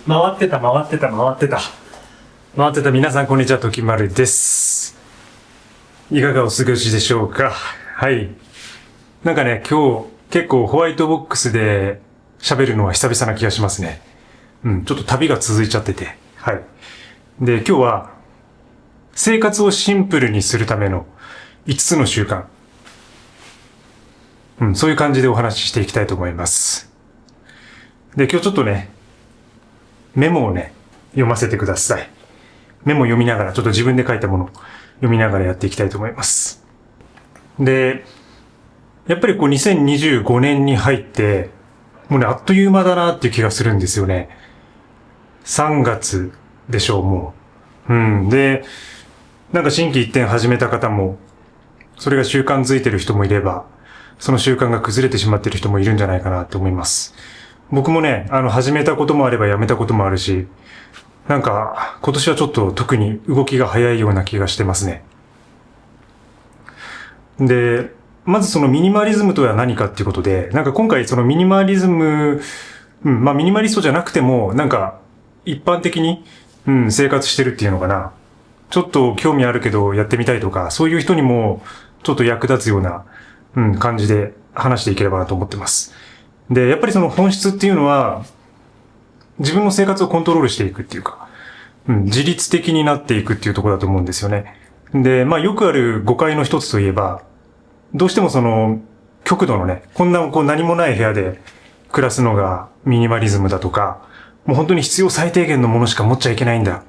回ってた皆さんこんにちは、ときまるです。いかがお過ごしでしょうか。はい。なんかね、今日結構ホワイトボックスで喋るのは久々な気がしますね。ちょっと旅が続いちゃってて。はい。で、今日は生活をシンプルにするための5つの習慣。そういう感じでお話ししていきたいと思います。で、今日ちょっとね、メモをね、読ませてください。メモ読みながら、ちょっと自分で書いたものを読みながらやっていきたいと思います。で、やっぱりこう2025年に入って、もうね、あっという間だなっていう気がするんですよね。3月でしょう、もう。で、なんか心機一転始めた方も、それが習慣づいてる人もいれば、その習慣が崩れてしまってる人もいるんじゃないかなと思います。僕もね、始めたこともあればやめたこともあるし、なんか、今年はちょっと特に動きが早いような気がしてますね。で、まずそのミニマリズムとは何かっていうことで、なんか今回そのミニマリズム、ミニマリストじゃなくても、なんか、一般的に、生活してるっていうのかな。ちょっと興味あるけどやってみたいとか、そういう人にもちょっと役立つような、感じで話していければなと思ってます。で、やっぱりその本質っていうのは、自分の生活をコントロールしていくっていうか、自律的になっていくっていうところだと思うんですよね。で、よくある誤解の一つといえば、どうしてもその、極度のね、こんなこう何もない部屋で暮らすのがミニマリズムだとか、もう本当に必要最低限のものしか持っちゃいけないんだ。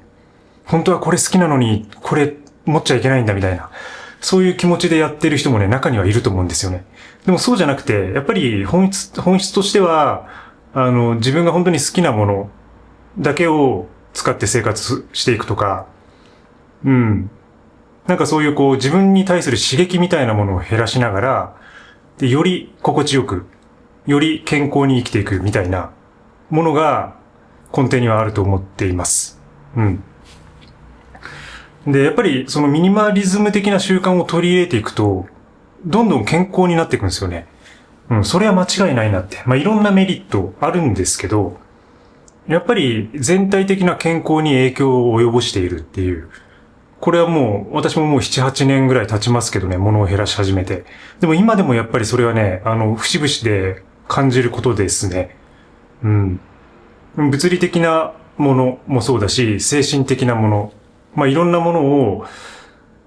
本当はこれ好きなのに、これ持っちゃいけないんだみたいな。そういう気持ちでやってる人もね、中にはいると思うんですよね。でもそうじゃなくて、やっぱり本質としては、自分が本当に好きなものだけを使って生活していくとか、なんかそういうこう自分に対する刺激みたいなものを減らしながら、で、より心地よく、より健康に生きていくみたいなものが根底にはあると思っています。で、やっぱりそのミニマリズム的な習慣を取り入れていくと、どんどん健康になっていくんですよね。それは間違いないなって。いろんなメリットあるんですけど、やっぱり全体的な健康に影響を及ぼしているっていう。これはもう、私ももう7、8年ぐらい経ちますけどね、物を減らし始めて。でも今でもやっぱりそれはね、節々で感じることですね。物理的なものもそうだし、精神的なもの。いろんなものを、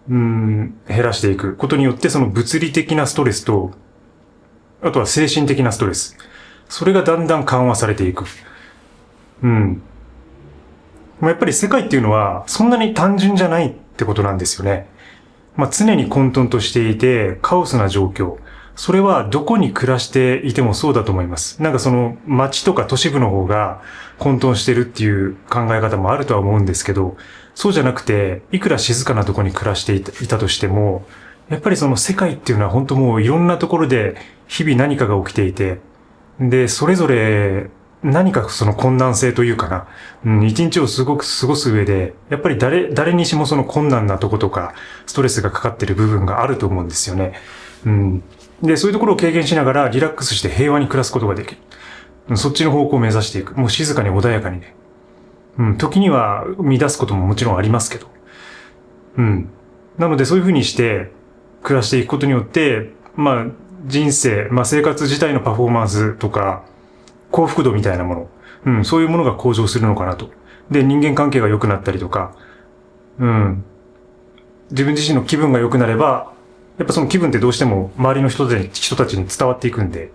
減らしていくことによって、その物理的なストレスと、あとは精神的なストレス。それがだんだん緩和されていく。やっぱり世界っていうのは、そんなに単純じゃないってことなんですよね。常に混沌としていて、カオスな状況。それはどこに暮らしていてもそうだと思います。なんかその街とか都市部の方が混沌してるっていう考え方もあるとは思うんですけど、そうじゃなくて、いくら静かなところに暮らしていたとしても、やっぱりその世界っていうのは本当もういろんなところで日々何かが起きていて、で、それぞれ何かその困難性というかな、一日をすごく過ごす上で、やっぱり誰にしもその困難なとことか、ストレスがかかってる部分があると思うんですよね。で、そういうところを軽減しながらリラックスして平和に暮らすことができる。そっちの方向を目指していく。もう静かに穏やかにね。時には乱すことももちろんありますけど。なのでそういうふうにして暮らしていくことによって、人生、生活自体のパフォーマンスとか、幸福度みたいなもの、そういうものが向上するのかなと。で、人間関係が良くなったりとか、自分自身の気分が良くなれば、やっぱその気分ってどうしても周りの人たちに伝わっていくんで、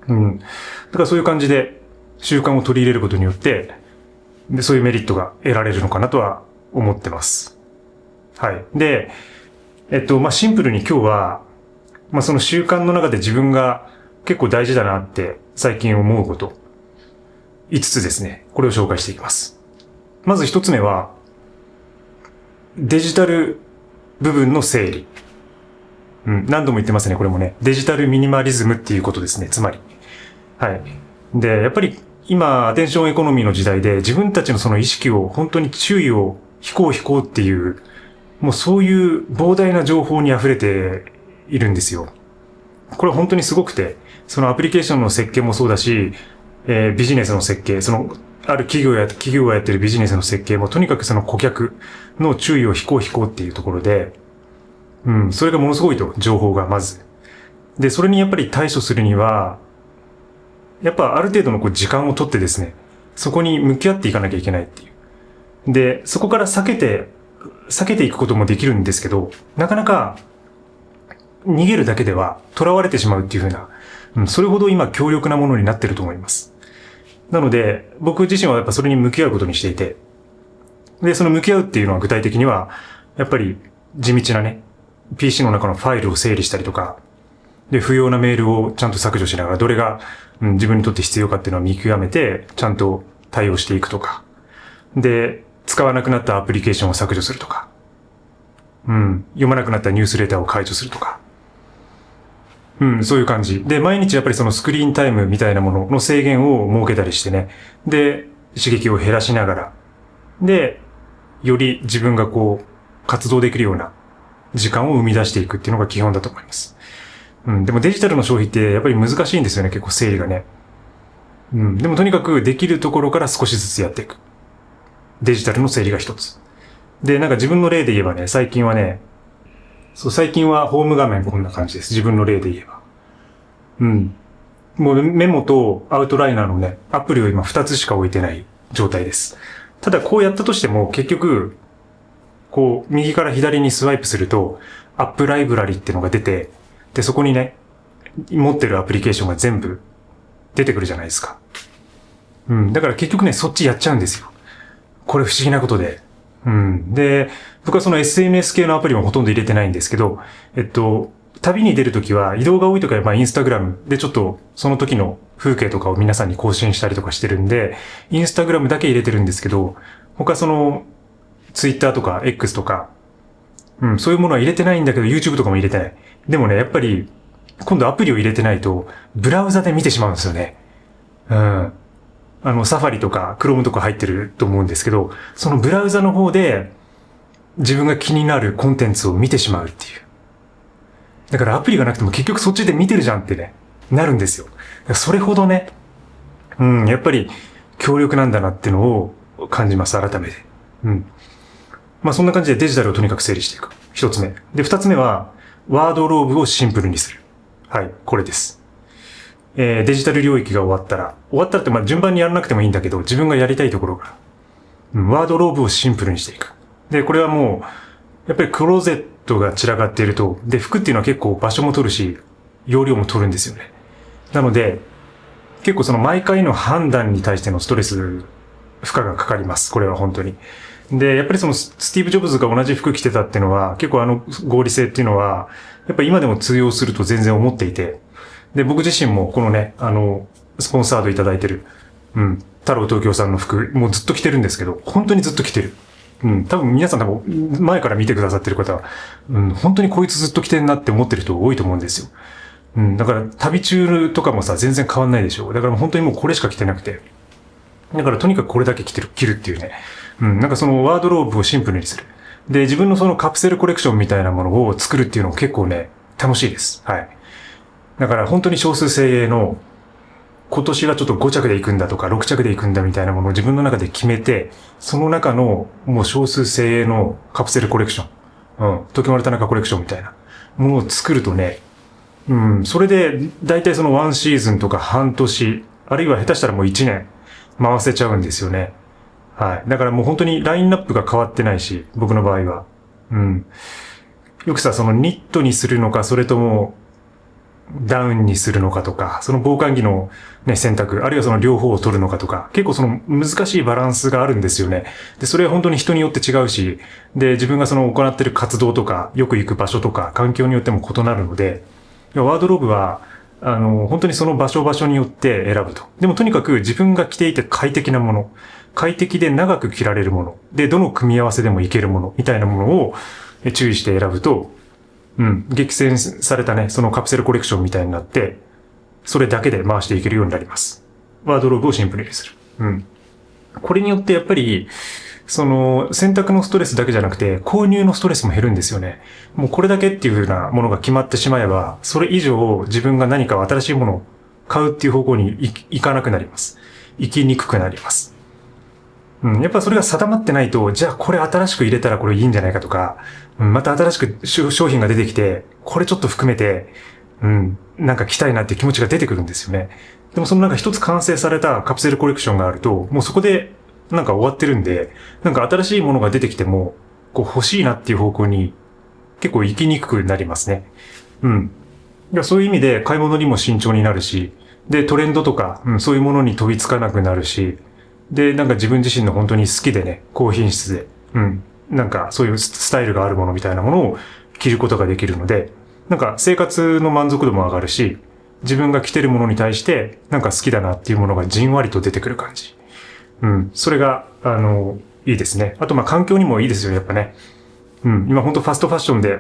だからそういう感じで習慣を取り入れることによって、で、そういうメリットが得られるのかなとは思ってます。はい。で、シンプルに今日は、その習慣の中で自分が結構大事だなって最近思うこと、5つですね。これを紹介していきます。まず1つ目は、デジタル部分の整理。何度も言ってますね、これもね。デジタルミニマリズムっていうことですね、つまり。はい。で、やっぱり今、アテンションエコノミーの時代で自分たちのその意識を本当に注意を引こうっていう、もうそういう膨大な情報に溢れているんですよ。これは本当にすごくて、そのアプリケーションの設計もそうだし、ビジネスの設計、そのある企業がやってるビジネスの設計も、とにかくその顧客の注意を引こうっていうところで、それがものすごいと、情報がまず。で、それにやっぱり対処するには、やっぱある程度の時間をとってですね、そこに向き合っていかなきゃいけないっていう。で、そこから避けていくこともできるんですけど、なかなか逃げるだけでは囚われてしまうっていう風な、それほど今強力なものになってると思います。なので、僕自身はやっぱそれに向き合うことにしていて、で、その向き合うっていうのは具体的には、やっぱり地道なね、PC の中のファイルを整理したりとか、で、不要なメールをちゃんと削除しながら、どれが、自分にとって必要かっていうのを見極めて、ちゃんと対応していくとか。で、使わなくなったアプリケーションを削除するとか。読まなくなったニュースレターを解除するとか。そういう感じ。で、毎日やっぱりそのスクリーンタイムみたいなものの制限を設けたりしてね。で、刺激を減らしながら。で、より自分が活動できるような時間を生み出していくっていうのが基本だと思います。でもデジタルの消費ってやっぱり難しいんですよね、結構整理がね。でもとにかくできるところから少しずつやっていく。デジタルの整理が一つ。で、なんか自分の例で言えばね、最近はホーム画面こんな感じです。自分の例で言えば。もうメモとアウトライナーのね、アプリを今2つしか置いてない状態です。ただこうやったとしても結局、右から左にスワイプすると、アップライブラリってのが出て、で、そこにね、持ってるアプリケーションが全部出てくるじゃないですか。だから結局ね、そっちやっちゃうんですよ。これ不思議なことで。で、僕はその SNS 系のアプリもほとんど入れてないんですけど、旅に出るときは移動が多いときはインスタグラムでちょっとその時の風景とかを皆さんに更新したりとかしてるんで、インスタグラムだけ入れてるんですけど、他その、ツイッターとか X とか、そういうものは入れてないんだけど、YouTube とかも入れてない。でもね、やっぱり、今度アプリを入れてないと、ブラウザで見てしまうんですよね。サファリとか、Chrome とか入ってると思うんですけど、そのブラウザの方で、自分が気になるコンテンツを見てしまうっていう。だからアプリがなくても結局そっちで見てるじゃんってね、なるんですよ。それほどね、やっぱり強力なんだなっていうのを感じます、改めて。そんな感じでデジタルをとにかく整理していく。一つ目。で、二つ目は、ワードローブをシンプルにする。はい、これです。デジタル領域が終わったらって順番にやらなくてもいいんだけど、自分がやりたいところから、ワードローブをシンプルにしていく。で、これはもう、やっぱりクローゼットが散らかっていると、で、服っていうのは結構場所も取るし、容量も取るんですよね。なので、結構その毎回の判断に対してのストレス、負荷がかかります。これは本当に。で、やっぱりそのスティーブ・ジョブズが同じ服着てたっていうのは、結構合理性っていうのは、やっぱり今でも通用すると全然思っていて、で、僕自身もこのね、スポンサードいただいてる、太郎東京さんの服、もうずっと着てるんですけど、本当にずっと着てる。多分皆さん前から見てくださってる方は、本当にこいつずっと着てんなって思ってる人多いと思うんですよ。だから旅中とかもさ、全然変わんないでしょ。だから本当にもうこれしか着てなくて。だからとにかくこれだけ着るっていうね。なんかそのワードローブをシンプルにする。で、自分のそのカプセルコレクションみたいなものを作るっていうのも結構ね、楽しいです。はい。だから本当に少数精鋭の、今年はちょっと5着で行くんだとか6着で行くんだみたいなものを自分の中で決めて、その中のもう少数精鋭のカプセルコレクション、時丸田中コレクションみたいなものを作るとね、それで大体その1シーズンとか半年、あるいは下手したらもう1年回せちゃうんですよね。はい。だからもう本当にラインナップが変わってないし、僕の場合は。よくさ、そのニットにするのか、それともダウンにするのかとか、その防寒着のね、選択、あるいはその両方を取るのかとか、結構その難しいバランスがあるんですよね。で、それは本当に人によって違うし、で、自分がその行っている活動とか、よく行く場所とか、環境によっても異なるので、ワードローブは、本当にその場所によって選ぶと。でもとにかく自分が着ていて快適なもの、快適で長く着られるもの、で、どの組み合わせでもいけるもの、みたいなものを注意して選ぶと、激戦されたね、そのカプセルコレクションみたいになって、それだけで回していけるようになります。ワードローブをシンプルにする。これによってやっぱり、その選択のストレスだけじゃなくて、購入のストレスも減るんですよね。もうこれだけっていう風なものが決まってしまえば、それ以上自分が何か新しいものを買うっていう方向に行かなくなります。行きにくくなります。うん、やっぱそれが定まってないと、じゃあこれ新しく入れたらこれいいんじゃないかとか、うん、また新しく商品が出てきて、これちょっと含めて、うん、なんか着たいなっていう気持ちが出てくるんですよね。でもそのなんか一つ完成されたカプセルコレクションがあると、もうそこでなんか終わってるんで、なんか新しいものが出てきても、こう欲しいなっていう方向に結構行きにくくなりますね。うん。いや、そういう意味で買い物にも慎重になるし、で、トレンドとか、うん、そういうものに飛びつかなくなるし、で、なんか自分自身の本当に好きでね、高品質で、うん、なんかそういうスタイルがあるものみたいなものを着ることができるので、なんか生活の満足度も上がるし、自分が着てるものに対して、なんか好きだなっていうものがじんわりと出てくる感じ。うん、それが、いいですね。あと、ま、環境にもいいですよ、やっぱね。うん、今本当ファストファッションで、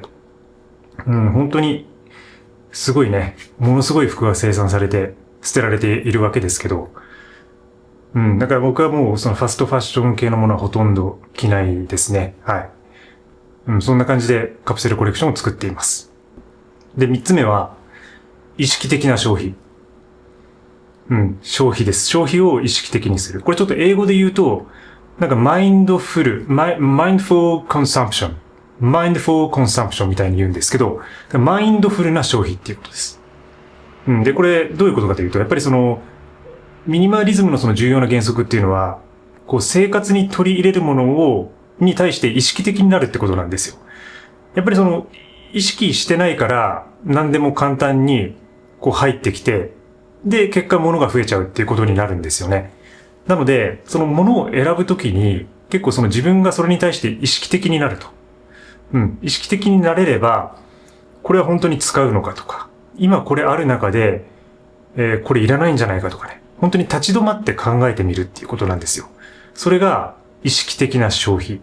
うん、本当に、すごいね、ものすごい服が生産されて、捨てられているわけですけど、うん。だから僕はもうそのファストファッション系のものはほとんど着ないですね。はい。うん。そんな感じでカプセルコレクションを作っています。で、三つ目は、意識的な消費。うん。消費です。消費を意識的にする。これちょっと英語で言うと、なんかマインドフル、マインドフルコンサンプション。マインドフルコンサンプションみたいに言うんですけど、マインドフルな消費っていうことです。うん。で、これどういうことかというと、やっぱりその、ミニマリズムのその重要な原則っていうのは、こう生活に取り入れるものに対して意識的になるってことなんですよ。やっぱりその、意識してないから、何でも簡単に、こう入ってきて、で、結果物が増えちゃうっていうことになるんですよね。なので、その物を選ぶときに、結構その自分がそれに対して意識的になると。うん。意識的になれれば、これは本当に使うのかとか、今これある中で、これいらないんじゃないかとかね。本当に立ち止まって考えてみるっていうことなんですよ。それが意識的な消費。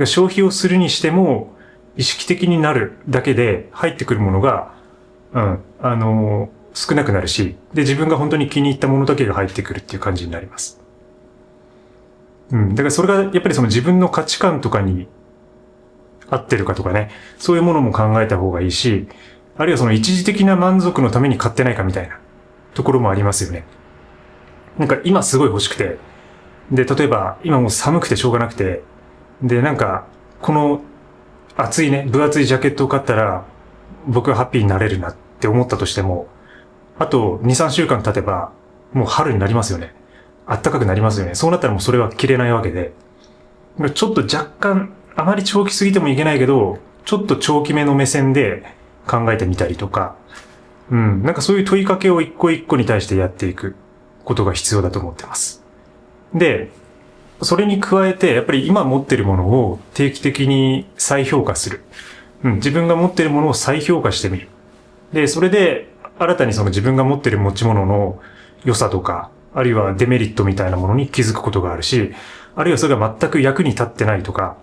消費をするにしても、意識的になるだけで入ってくるものが、うん、少なくなるし、で、自分が本当に気に入ったものだけが入ってくるっていう感じになります。うん、だからそれがやっぱりその自分の価値観とかに合ってるかとかね、そういうものも考えた方がいいし、あるいはその一時的な満足のために買ってないかみたいなところもありますよね。なんか今すごい欲しくて、で、例えば今もう寒くてしょうがなくて、で、なんか、この厚いね、分厚いジャケットを買ったら、僕はハッピーになれるなって思ったとしても、あと2、3週間経てば、もう春になりますよね。暖かくなりますよね。そうなったらもうそれは着れないわけで、ちょっと若干、あまり長期すぎてもいけないけど、ちょっと長期目の目線で考えてみたりとか、うん、なんかそういう問いかけを一個一個に対してやっていくことが必要だと思ってます。で、それに加えて、やっぱり今持ってるものを定期的に再評価する。うん、自分が持ってるものを再評価してみる。で、それで、新たにその自分が持ってる持ち物の良さとか、あるいはデメリットみたいなものに気づくことがあるし、あるいはそれが全く役に立ってないとか、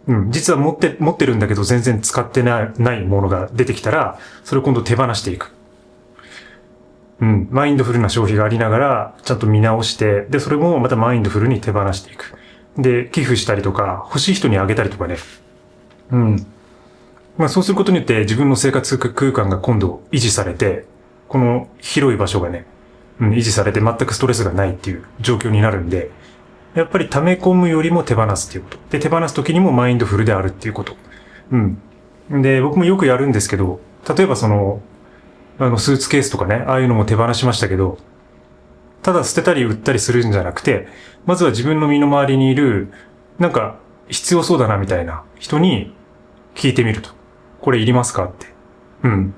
うん、実は持ってるんだけど全然使ってないものが出てきたら、それを今度手放していく。うん、マインドフルな消費がありながら、ちゃんと見直して、で、それもまたマインドフルに手放していく。で、寄付したりとか、欲しい人にあげたりとかね。うん。まあそうすることによって自分の生活空間が今度維持されて、この広い場所がね、うん、維持されて全くストレスがないっていう状況になるんで、やっぱり溜め込むよりも手放すっていうこと。で、手放す時にもマインドフルであるっていうこと。うん。で、僕もよくやるんですけど、例えばその、スーツケースとかね、ああいうのも手放しましたけど、ただ捨てたり売ったりするんじゃなくて、まずは自分の身の回りにいる、なんか必要そうだなみたいな人に聞いてみると。これいりますかって。うん。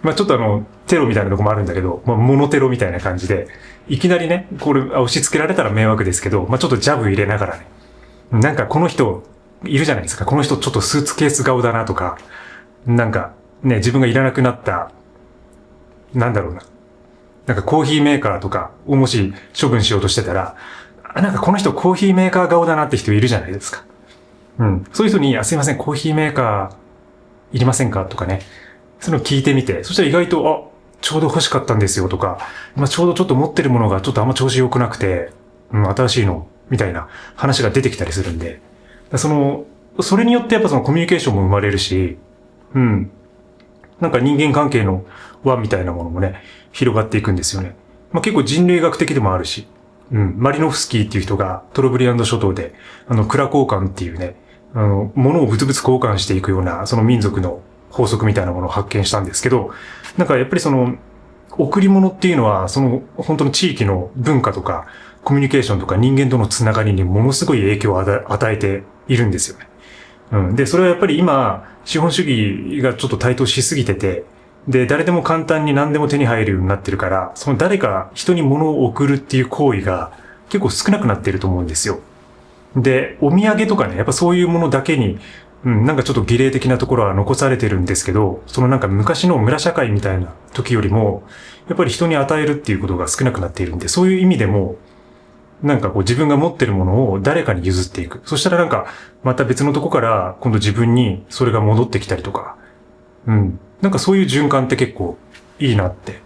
まあちょっとテロみたいなとこもあるんだけど、まあモノテロみたいな感じで、いきなりね、これ押し付けられたら迷惑ですけど、まあちょっとジャブ入れながらね。なんかこの人、いるじゃないですか。この人ちょっとスーツケース顔だなとか、なんかね、自分がいらなくなったなんだろうな。なんかコーヒーメーカーとかをもし処分しようとしてたら、なんかこの人コーヒーメーカー顔だなって人いるじゃないですか。うん。そういう人に、すいません、コーヒーメーカーいりませんかとかね。そういうの聞いてみて、そしたら意外と、ちょうど欲しかったんですよとか、まあ、ちょうどちょっと持ってるものがちょっとあんま調子良くなくて、うん、新しいの、みたいな話が出てきたりするんで、それによってやっぱそのコミュニケーションも生まれるし、うん。なんか人間関係の輪みたいなものもね、広がっていくんですよね。まあ、結構人類学的でもあるし、マリノフスキーっていう人がトロブリアンド諸島で、蔵交換っていうね、物を物々交換していくような、その民族の法則みたいなものを発見したんですけど、なんかやっぱりその、贈り物っていうのは、その、本当の地域の文化とか、コミュニケーションとか人間とのつながりにものすごい影響を与えているんですよね。で、それはやっぱり今、資本主義がちょっと台頭しすぎてて、で、誰でも簡単に何でも手に入るようになってるから、その誰か人に物を送るっていう行為が結構少なくなってると思うんですよ。で、お土産とかね、やっぱそういうものだけに、なんかちょっと儀礼的なところは残されてるんですけど、そのなんか昔の村社会みたいな時よりも、やっぱり人に与えるっていうことが少なくなっているんで、そういう意味でも、なんかこう自分が持ってるものを誰かに譲っていく。そしたらなんか、また別のとこから今度自分にそれが戻ってきたりとか、なんかそういう循環って結構いいなって。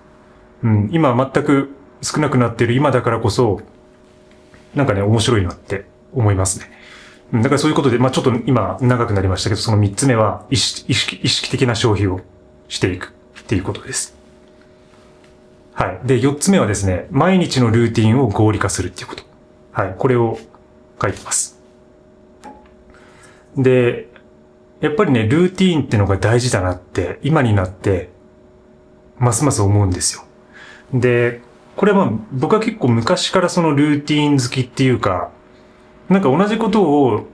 今全く少なくなっている今だからこそ、なんかね、面白いなって思いますね。だからそういうことで、ちょっと今長くなりましたけど、その3つ目は意識的な消費をしていくっていうことです。はい。で、4つ目はですね、毎日のルーティンを合理化するっていうこと。はい。これを書いてます。で、やっぱりね、ルーティーンってのが大事だなって、今になって、ますます思うんですよ。で、これは僕は結構昔からそのルーティーン好きっていうか、なんか同じことを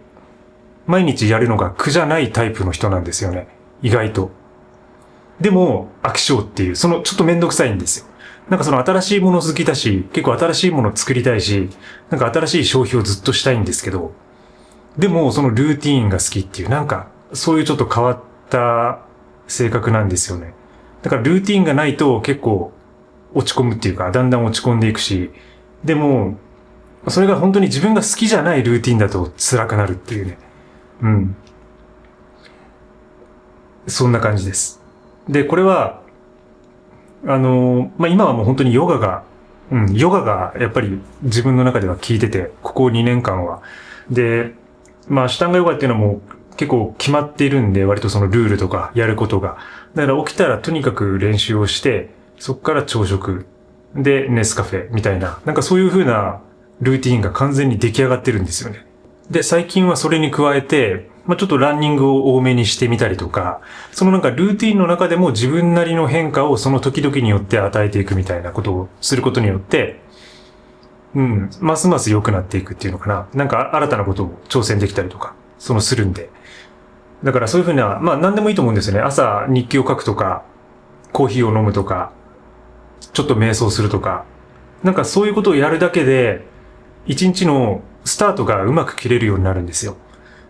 毎日やるのが苦じゃないタイプの人なんですよね。意外と。でも、飽き性っていう、そのちょっとめんどくさいんですよ。なんかその新しいもの好きだし、結構新しいもの作りたいし、なんか新しい消費をずっとしたいんですけど、でもそのルーティーンが好きっていう、なんかそういうちょっと変わった性格なんですよね。だからルーティーンがないと結構落ち込むっていうか、だんだん落ち込んでいくし、でも、それが本当に自分が好きじゃないルーティーンだと辛くなるっていうね。そんな感じです。で、これは、今はもう本当にヨガがやっぱり自分の中では効いてて、ここ2年間は。で、アシュタンガヨガっていうのはもう結構決まっているんで、割とそのルールとかやることが。だから起きたらとにかく練習をして、そこから朝食でネスカフェみたいな、なんかそういう風なルーティーンが完全に出来上がってるんですよね。で、最近はそれに加えて、ちょっとランニングを多めにしてみたりとか、そのなんかルーティーンの中でも自分なりの変化をその時々によって与えていくみたいなことをすることによって、ますます良くなっていくっていうのかな。なんか新たなことを挑戦できたりとか、するんで。だからそういうふうな、何でもいいと思うんですよね。朝日記を書くとか、コーヒーを飲むとか、ちょっと瞑想するとか。なんかそういうことをやるだけで、一日のスタートがうまく切れるようになるんですよ。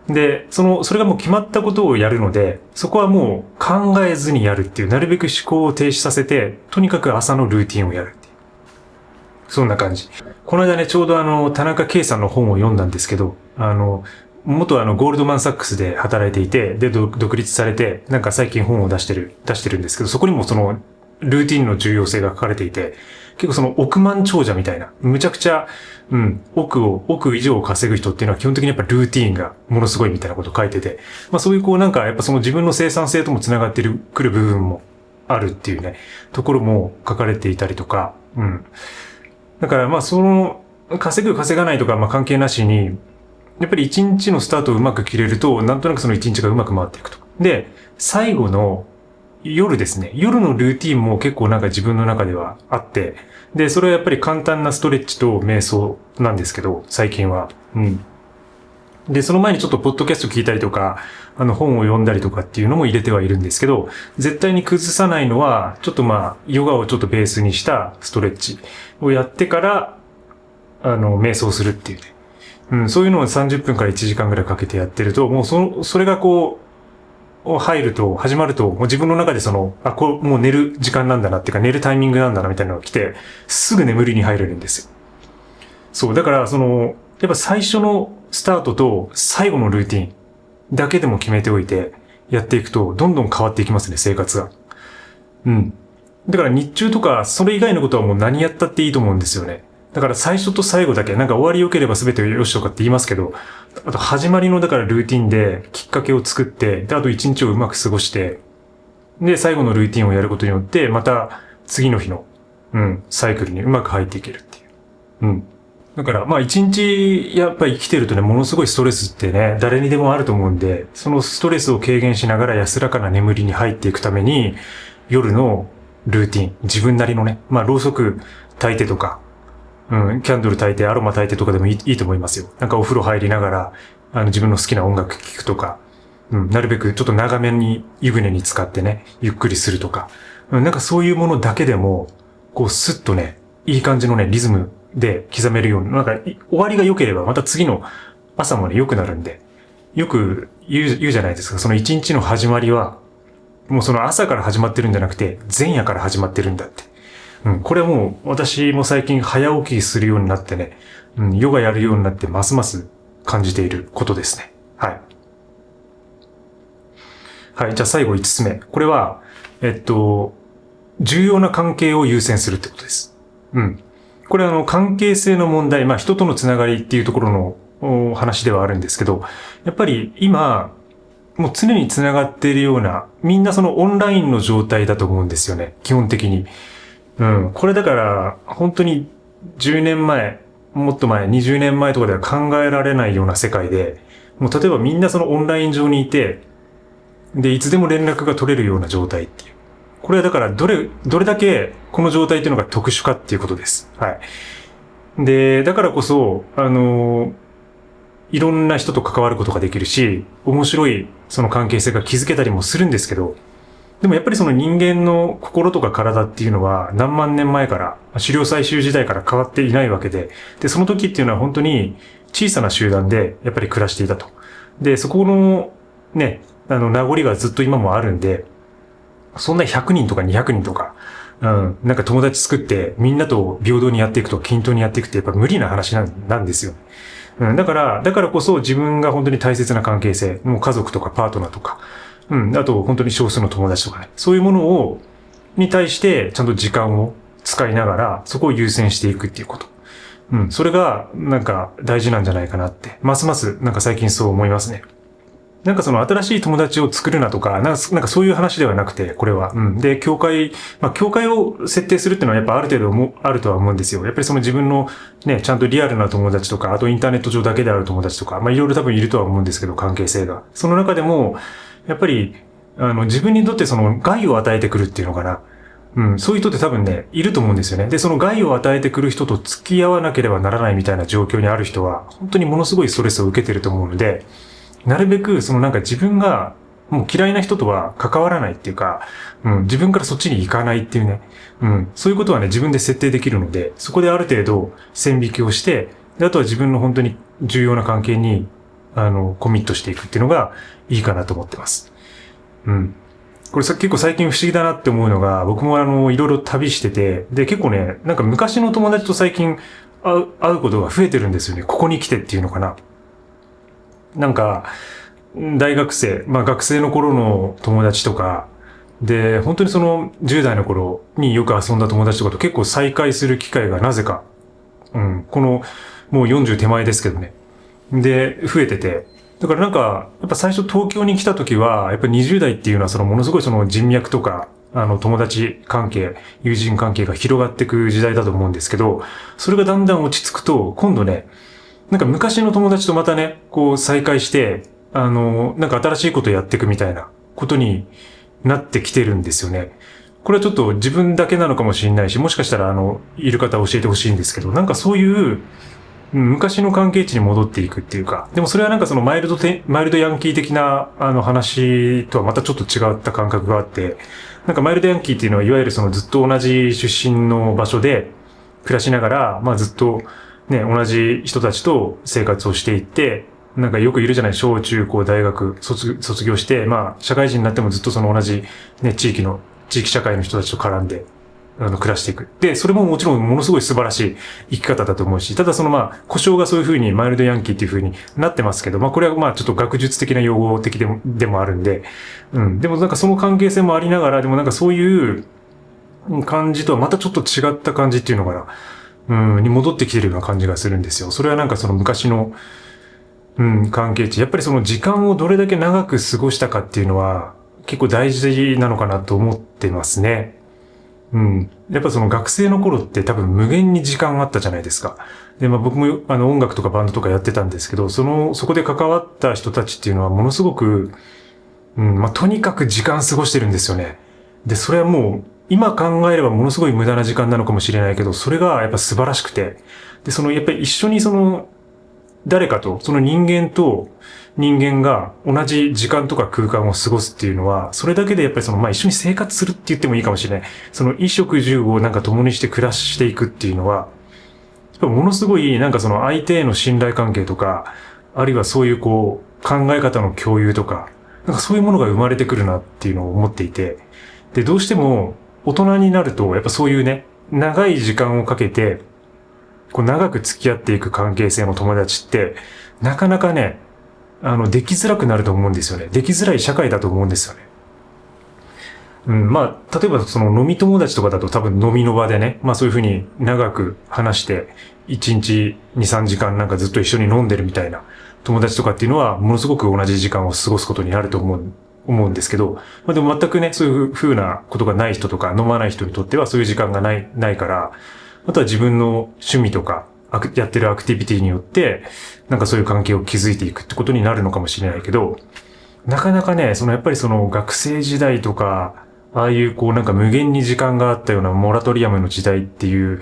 で、それがもう決まったことをやるので、そこはもう考えずにやるっていう、なるべく思考を停止させて、とにかく朝のルーティンをやるっていう。そんな感じ。この間ね、ちょうど田中圭さんの本を読んだんですけど、元ゴールドマンサックスで働いていて、で、独立されて、なんか最近本を出してるんですけど、そこにもルーティンの重要性が書かれていて、結構億万長者みたいな、むちゃくちゃ、億以上稼ぐ人っていうのは基本的にやっぱルーティーンがものすごいみたいなことを書いてて、そういうなんかやっぱ自分の生産性ともつながってくる部分もあるっていうね、ところも書かれていたりとか、だから稼ぐ稼がないとか関係なしに、やっぱり一日のスタートをうまく切れると、なんとなくその一日がうまく回っていくと。で、最後の夜ですね。夜のルーティンも結構なんか自分の中ではあって、で、それはやっぱり簡単なストレッチと瞑想なんですけど、最近は。で、その前にちょっとポッドキャスト聞いたりとか、本を読んだりとかっていうのも入れてはいるんですけど、絶対に崩さないのは、ちょっとヨガをちょっとベースにしたストレッチをやってから、瞑想するっていうね。そういうのを30分から1時間ぐらいかけてやってると、もうそれが始まると、もう自分の中でもう寝る時間なんだなっていうか、寝るタイミングなんだなみたいなのが来て、すぐ眠りに入れるんですよ。そう、だからやっぱ最初のスタートと最後のルーティンだけでも決めておいて、やっていくと、どんどん変わっていきますね、生活が。だから日中とか、それ以外のことはもう何やったっていいと思うんですよね。だから最初と最後だけ、なんか終わり良ければ全て良しとかって言いますけど、あと始まりのだからルーティンできっかけを作って、で、あと一日をうまく過ごして、で、最後のルーティンをやることによって、また次の日の、サイクルにうまく入っていけるっていう。だから、まあ一日やっぱり生きてるとね、ものすごいストレスってね、誰にでもあると思うんで、そのストレスを軽減しながら安らかな眠りに入っていくために、夜のルーティン、自分なりのね、まあろうそく焚いてとか、キャンドル焚いて、アロマ焚いてとかでもいいと思いますよ。なんかお風呂入りながら、自分の好きな音楽聴くとか、なるべくちょっと長めに湯船に浸かってね、ゆっくりするとか、なんかそういうものだけでも、こうスッとね、いい感じのね、リズムで刻めるように、なんか終わりが良ければまた次の朝もね、良くなるんで、よく言うじゃないですか。その一日の始まりは、もうその朝から始まってるんじゃなくて、前夜から始まってるんだって。これはもう私も最近早起きするようになってね、ヨガやるようになってますます感じていることですね。はい。はい。じゃあ最後5つ目。これは、重要な関係を優先するってことです。これは関係性の問題、まあ人とのつながりっていうところの話ではあるんですけど、やっぱり今、もう常につながっているような、みんなそのオンラインの状態だと思うんですよね。基本的に。これだから、本当に10年前、もっと前、20年前とかでは考えられないような世界で、もう例えばみんなそのオンライン上にいて、で、いつでも連絡が取れるような状態っていう。これはだからどれだけこの状態っていうのが特殊かっていうことです。はい。で、だからこそ、いろんな人と関わることができるし、面白いその関係性が築けたりもするんですけど、でもやっぱりその人間の心とか体っていうのは何万年前から、狩猟採集時代から変わっていないわけで、で、その時っていうのは本当に小さな集団でやっぱり暮らしていたと。で、そこのね、名残がずっと今もあるんで、そんな100人とか200人とか、なんか友達作ってみんなと平等にやっていくとか均等にやっていくってやっぱ無理な話なんですよ。だからこそ自分が本当に大切な関係性、もう家族とかパートナーとか、あと本当に少数の友達とかね、そういうものに対してちゃんと時間を使いながら、そこを優先していくっていうこと。それがなんか大事なんじゃないかなって、ますますなんか最近そう思いますね。なんかその新しい友達を作るなとか、なんかそういう話ではなくて、これは。で、境界を設定するっていうのはやっぱある程度もあるとは思うんですよ。やっぱりその自分のね、ちゃんとリアルな友達とか、あとインターネット上だけである友達とか、まあいろいろ多分いるとは思うんですけど、関係性が。その中でも、やっぱり、自分にとってその害を与えてくるっていうのかな。そういう人って多分ね、いると思うんですよね。で、その害を与えてくる人と付き合わなければならないみたいな状況にある人は、本当にものすごいストレスを受けてると思うので、なるべく、そのなんか自分がもう嫌いな人とは関わらないっていうか、自分からそっちに行かないっていうね、そういうことはね、自分で設定できるので、そこである程度線引きをして、であとは自分の本当に重要な関係に、コミットしていくっていうのがいいかなと思ってます。これ結構最近不思議だなって思うのが、僕もいろいろ旅してて、で、結構ね、なんか昔の友達と最近会うことが増えてるんですよね。ここに来てっていうのかな。なんか、大学生、まあ学生の頃の友達とか、で、本当にその10代の頃によく遊んだ友達とかと結構再会する機会がなぜか、この、もう40手前ですけどね。で、増えてて。だからなんか、やっぱ最初東京に来た時は、やっぱ20代っていうのはそのものすごいその人脈とか、友達関係、友人関係が広がっていく時代だと思うんですけど、それがだんだん落ち着くと、今度ね、なんか昔の友達とまたね、こう再会して、なんか新しいことやっていくみたいなことになってきてるんですよね。これはちょっと自分だけなのかもしれないし、もしかしたらいる方教えてほしいんですけど、なんかそういう、昔の関係値に戻っていくっていうか、でもそれはなんかそのマイルドヤンキー的な話とはまたちょっと違った感覚があって、なんかマイルドヤンキーっていうのはいわゆるそのずっと同じ出身の場所で暮らしながら、まあずっとね、同じ人たちと生活をしていって、なんかよくいるじゃない、小中高大学卒業して、まあ社会人になってもずっとその同じね、地域社会の人たちと絡んで、暮らしていく。で、それももちろんものすごい素晴らしい生き方だと思うし、ただそのまあ、故障がそういう風にマイルドヤンキーっていう風になってますけど、まあこれはまあちょっと学術的な用語的でもあるんで、でもなんかその関係性もありながら、でもなんかそういう感じとはまたちょっと違った感じっていうのかな、に戻ってきてるような感じがするんですよ。それはなんかその昔の、関係値。やっぱりその時間をどれだけ長く過ごしたかっていうのは結構大事なのかなと思ってますね。うん。やっぱその学生の頃って多分無限に時間あったじゃないですか。で、僕も音楽とかバンドとかやってたんですけど、そこで関わった人たちっていうのはものすごく、とにかく時間過ごしてるんですよね。で、それはもう、今考えればものすごい無駄な時間なのかもしれないけど、それがやっぱ素晴らしくて。で、やっぱり一緒に誰かと、その人間と人間が同じ時間とか空間を過ごすっていうのは、それだけでやっぱり一緒に生活するって言ってもいいかもしれない。衣食住を共にして暮らしていくっていうのは、やっぱものすごい相手への信頼関係とか、あるいはそういう考え方の共有とか、そういうものが生まれてくるなっていうのを思っていて、で、どうしても大人になると、やっぱそういうね、長い時間をかけて、長く付き合っていく関係性の友達って、なかなかね、できづらくなると思うんですよね。できづらい社会だと思うんですよね。例えば飲み友達とかだと多分飲みの場でね、そういうふうに長く話して、1日2、3時間ずっと一緒に飲んでるみたいな友達とかっていうのは、ものすごく同じ時間を過ごすことになると思うんですけど、でも全くね、そういう風なことがない人とか、飲まない人にとってはそういう時間がないから、あとは自分の趣味とか、やってるアクティビティによって、そういう関係を築いていくってことになるのかもしれないけど、なかなかね、やっぱり学生時代とか、ああいう無限に時間があったようなモラトリアムの時代っていう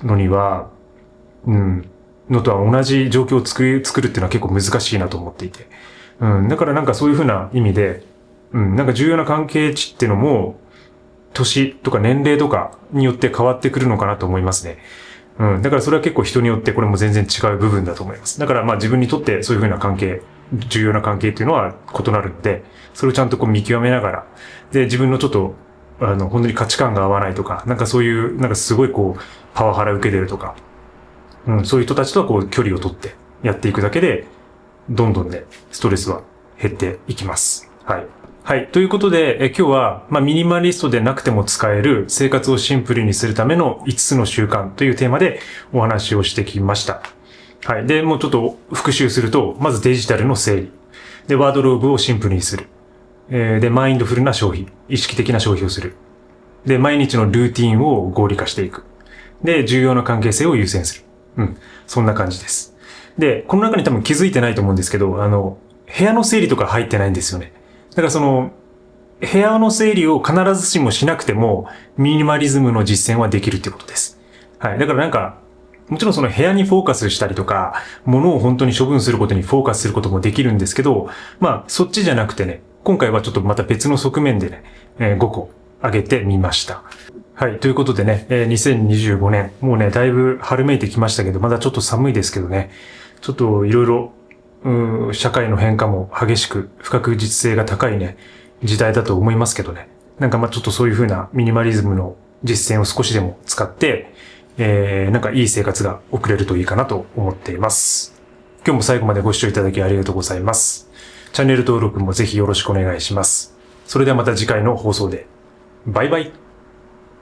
のには、のとは同じ状況を作るっていうのは結構難しいなと思っていて。だからそういうふうな意味で、重要な関係値っていうのも、年とか年齢とかによって変わってくるのかなと思いますね。だからそれは結構人によってこれも全然違う部分だと思います。だから自分にとってそういうふうな関係、重要な関係っていうのは異なるので、それをちゃんと見極めながら、で、自分のちょっと、本当に価値観が合わないとか、そういう、すごいパワハラ受けてるとか、そういう人たちとは距離を取ってやっていくだけで、どんどんね、ストレスは減っていきます。はい。はい。ということで、今日は、ミニマリストでなくても使える生活をシンプルにするための5つの習慣というテーマでお話をしてきました。はい。で、もうちょっと復習すると、まずデジタルの整理。で、ワードローブをシンプルにする。で、マインドフルな消費。意識的な消費をする。で、毎日のルーティンを合理化していく。で、重要な関係性を優先する。そんな感じです。で、この中に多分気づいてないと思うんですけど、部屋の整理とか入ってないんですよね。だから部屋の整理を必ずしもしなくても、ミニマリズムの実践はできるっていうことです。はい。だからもちろん部屋にフォーカスしたりとか、物を本当に処分することにフォーカスすることもできるんですけど、そっちじゃなくてね、今回はちょっとまた別の側面でね、5個挙げてみました。はい。ということでね、2025年、もうね、だいぶ春めいてきましたけど、まだちょっと寒いですけどね、ちょっといろいろ、社会の変化も激しく、不確実性が高いね、時代だと思いますけどね。ちょっとそういう風なミニマリズムの実践を少しでも使って、いい生活が送れるといいかなと思っています。今日も最後までご視聴いただきありがとうございます。チャンネル登録もぜひよろしくお願いします。それではまた次回の放送で。バイバイ。